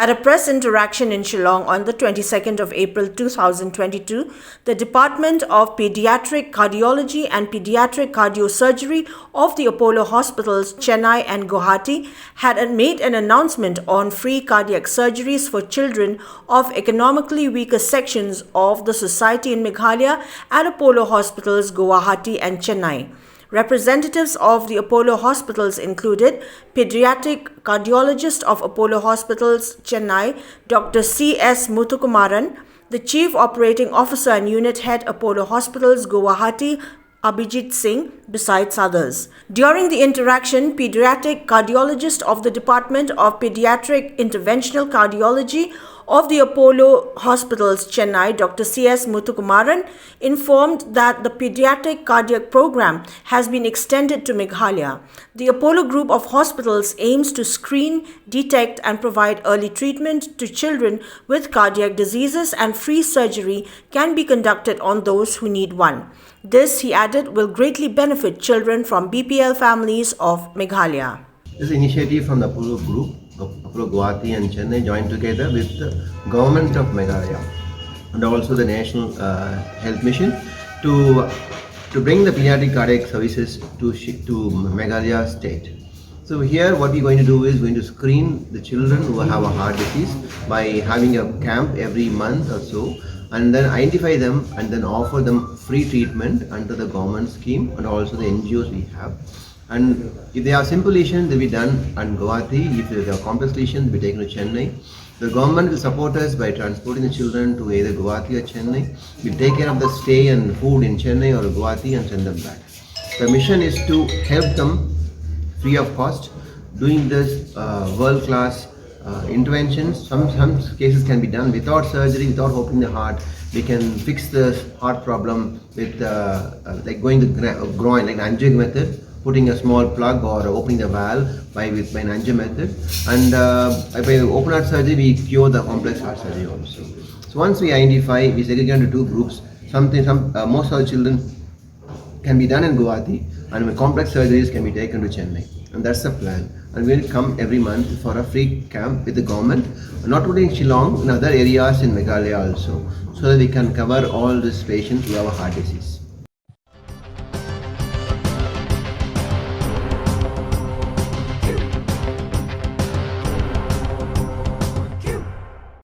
At a press interaction in Shillong on the 22nd of April 2022, the Department of Paediatric Cardiology and Paediatric Cardiosurgery of the Apollo Hospitals, Chennai and Guwahati had made an announcement on free cardiac surgeries for children of economically weaker sections of the society in Meghalaya at Apollo Hospitals, Guwahati and Chennai. Representatives of the Apollo Hospitals included Paediatric Cardiologist of Apollo Hospitals, Chennai, Dr. C.S. Muthukumaran, the Chief Operating Officer and Unit Head, Apollo Hospitals, Guwahati, Abhijit Singh, besides others. During the interaction, Paediatric Cardiologist of the Department of Paediatric Interventional Cardiology of the Apollo Hospitals, Chennai, Dr. C.S. Muthukumaran, informed that the pediatric cardiac program has been extended to Meghalaya. The Apollo Group of Hospitals aims to screen, detect and provide early treatment to children with cardiac diseases, and free surgery can be conducted on those who need one. This, he added, will greatly benefit children from BPL families of Meghalaya. This initiative from the Apollo Group, Apollo Guwahati and Chennai, joined together with the government of Meghalaya and also the National Health Mission to bring the pediatric cardiac services to Meghalaya state. So here what we're going to do is going to screen the children who have a heart disease by having a camp every month or so, and then identify them and then offer them free treatment under the government scheme and also the NGOs we have. And if they have simple lesions, they'll be done in Guwahati. If they have complex lesions, they'll be taken to Chennai. The government will support us by transporting the children to either Guwahati or Chennai. We'll take care of the stay and food in Chennai or Guwahati and send them back. The mission is to help them free of cost, doing this world-class interventions. Some cases can be done without surgery, without opening the heart. We can fix the heart problem with like going to groin, like an angiogram method, putting a small plug or opening the valve by an angio method, and by open heart surgery we cure the complex heart surgery also. So once we identify, we segregate into two groups. Most of the children can be done in Guwahati, and complex surgeries can be taken to Chennai, and that's the plan. And we'll come every month for a free camp with the government, not only in Shillong, in other areas in Meghalaya also, so that we can cover all these patients who have a heart disease.